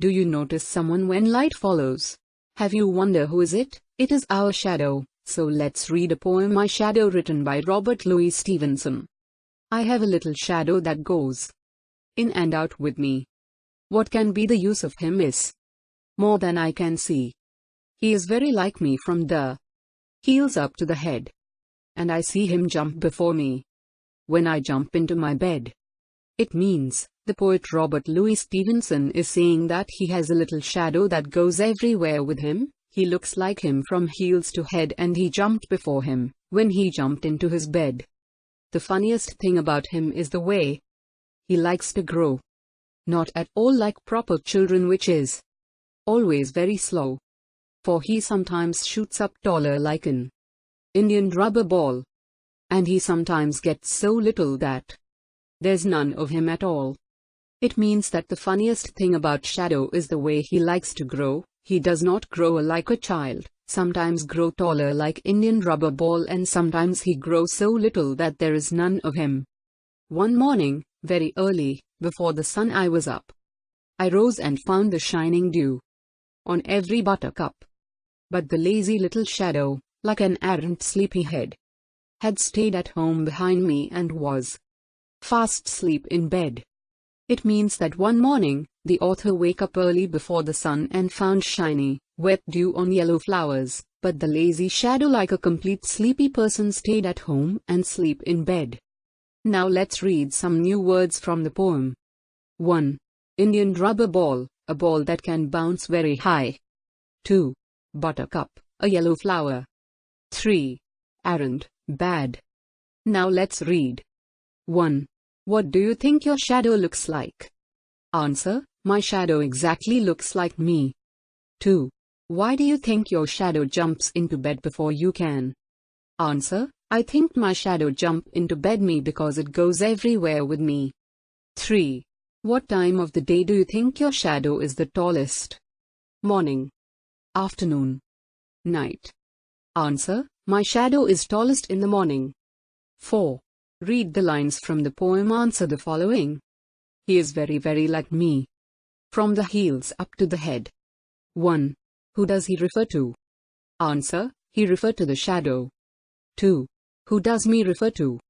Do you notice someone when light follows? Have you wonder who is it? It is our shadow. So let's read a poem My Shadow written by Robert Louis Stevenson. I have a little shadow that goes in and out with me. What can be the use of him is more than I can see. He is very like me from the heels up to the head. And I see him jump before me when I jump into my bed. It means, the poet Robert Louis Stevenson is saying that he has a little shadow that goes everywhere with him. He looks like him from heels to head and he jumped before him when he jumped into his bed. The funniest thing about him is the way he likes to grow. Not at all like proper children, which is always very slow. For he sometimes shoots up taller like an Indian rubber ball. And he sometimes gets so little that there's none of him at all. It means that the funniest thing about Shadow is the way he likes to grow. He does not grow like a child, sometimes grow taller like Indian rubber ball, and sometimes he grows so little that there is none of him. One morning, very early, before the sun I was up. I rose and found the shining dew on every buttercup. But the lazy little shadow, like an arrant sleepyhead, had stayed at home behind me and was fast asleep in bed. It means that one morning, the author wake up early before the sun and found shiny, wet dew on yellow flowers, but the lazy shadow, like a complete sleepy person, stayed at home and sleep in bed. Now let's read some new words from the poem. 1. Indian rubber ball, a ball that can bounce very high. 2. Buttercup, a yellow flower. 3. Errand, bad. Now let's read. 1. What do you think your shadow looks like? Answer: my shadow exactly looks like me. 2. Why do you think your shadow jumps into bed before you can? Answer: I think my shadow jump into bed me because it goes everywhere with me. 3. What time of the day do you think your shadow is the tallest? Morning, afternoon, night. Answer: my shadow is tallest in the morning. 4. Read the lines from the poem. Answer the following. He is very like me. From the heels up to the head. 1. Who does he refer to? Answer: he refer to the shadow. 2. Who does me refer to?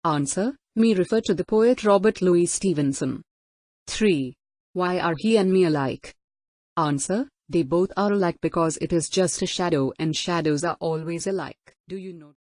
Answer: me refer to the poet Robert Louis Stevenson. 3. Why are he and me alike? Answer: they both are alike because it is just a shadow and shadows are always alike. Do you know?